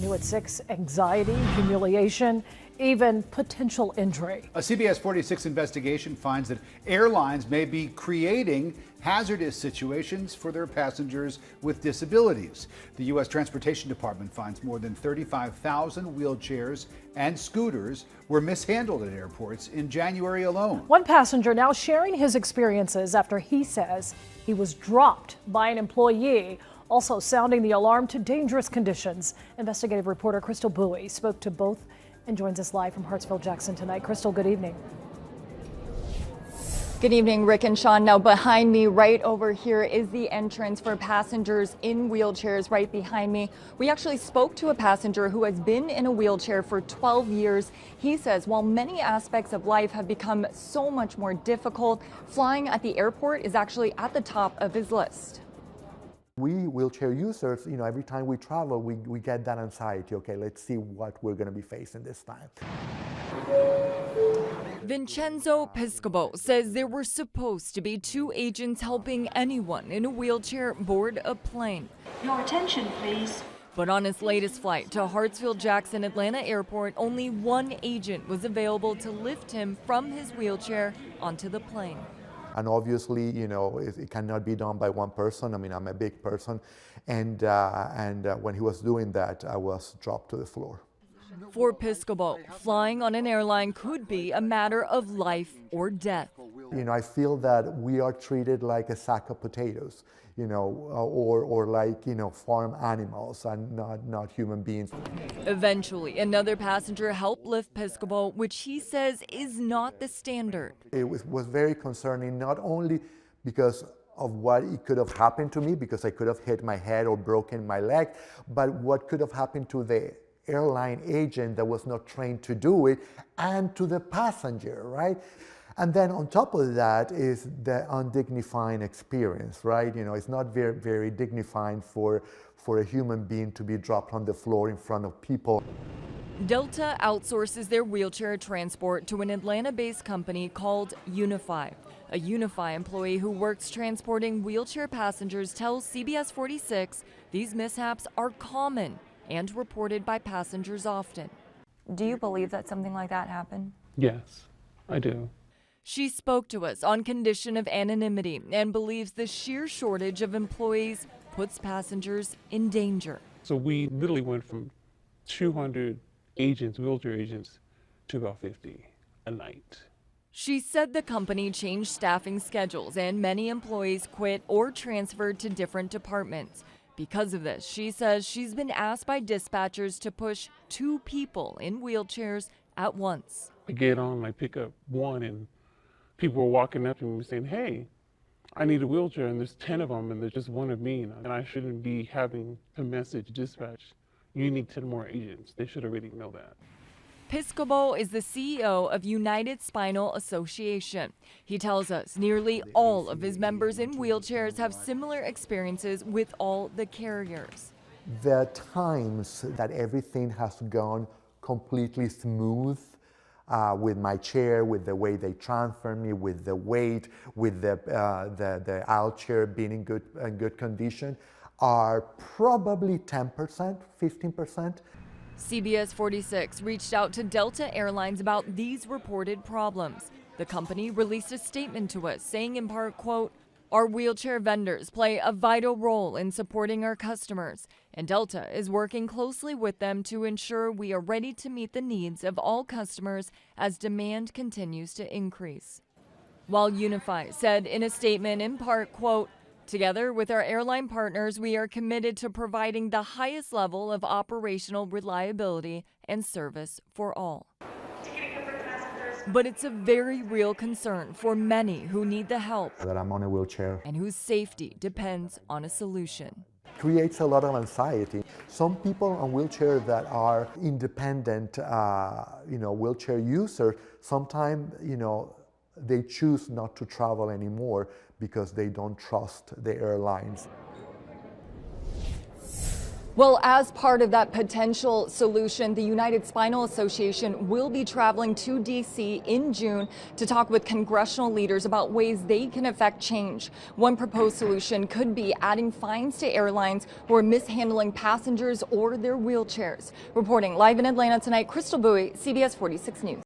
New at 6, anxiety, humiliation, even potential injury. A CBS 46 investigation finds that airlines may be creating hazardous situations for their passengers with disabilities. The U.S. Transportation Department finds more than 35,000 wheelchairs and scooters were mishandled at airports in January alone. One passenger now sharing his experiences after he says he was dropped by an employee, also sounding the alarm to dangerous conditions. Investigative reporter Crystal Bowie spoke to both and joins us live from Hartsfield-Jackson tonight. Crystal, good evening. Good evening, Rick and Sean. Now behind me, right over here, is the entrance for passengers in wheelchairs right behind me. We actually spoke to a passenger who has been in a wheelchair for 12 years. He says while many aspects of life have become so much more difficult, flying at the airport is actually at the top of his list. We wheelchair users, every time we travel, we get that anxiety. Okay, let's see what we're going to be facing this time. Vincenzo Piscopo says there were supposed to be 2 agents helping anyone in a wheelchair board a plane. Your attention, please. But on his latest flight to Hartsfield-Jackson Atlanta Airport, only 1 agent was available to lift him from his wheelchair onto the plane. And obviously, it cannot be done by one person. I mean, I'm a big person. And when he was doing that, I was dropped to the floor. For Piscopo, flying on an airline could be a matter of life or death. I feel that we are treated like a sack of potatoes, or like, farm animals and not human beings. Eventually, another passenger helped lift Piscopo, which he says is not the standard. It was very concerning, not only because of what it could have happened to me, because I could have hit my head or broken my leg, but what could have happened to the airline agent that was not trained to do it, and to the passenger, right? And then on top of that is the undignifying experience, right? It's not very, very dignifying for a human being to be dropped on the floor in front of people. Delta outsources their wheelchair transport to an Atlanta-based company called Unify. A Unify employee who works transporting wheelchair passengers tells CBS 46 these mishaps are common and reported by passengers often. Do you believe that something like that happened? Yes, I do. She spoke to us on condition of anonymity and believes the sheer shortage of employees puts passengers in danger. So we literally went from 200 agents, wheelchair agents, to about 50 a night. She said the company changed staffing schedules and many employees quit or transferred to different departments. Because of this, she says she's been asked by dispatchers to push 2 people in wheelchairs at once. I get on, I pick up one, and people were walking up to me saying, hey, I need a wheelchair, and there's 10 of them, and there's just one of me, and I shouldn't be having a message dispatch. You need 10 more agents. They should already know that. Piscopo is the CEO of United Spinal Association. He tells us nearly all of his members in wheelchairs have similar experiences with all the carriers. The times that everything has gone completely smooth with my chair, with the way they transfer me, with the weight, with the aisle chair being in good condition, are probably 10%, 15%. CBS 46 reached out to Delta Airlines about these reported problems. The company released a statement to us saying in part, quote, our wheelchair vendors play a vital role in supporting our customers, and Delta is working closely with them to ensure we are ready to meet the needs of all customers as demand continues to increase. While Unify said in a statement in part, quote, together with our airline partners, we are committed to providing the highest level of operational reliability and service for all. But it's a very real concern for many who need the help. That I'm on a wheelchair. And whose safety depends on a solution. Creates a lot of anxiety. Some people on wheelchairs that are independent, wheelchair users, sometimes, they choose not to travel anymore because they don't trust the airlines. Well, as part of that potential solution, the United Spinal Association will be traveling to D.C. in June to talk with congressional leaders about ways they can affect change. One proposed solution could be adding fines to airlines who are mishandling passengers or their wheelchairs. Reporting live in Atlanta tonight, Crystal Bowie, CBS 46 News.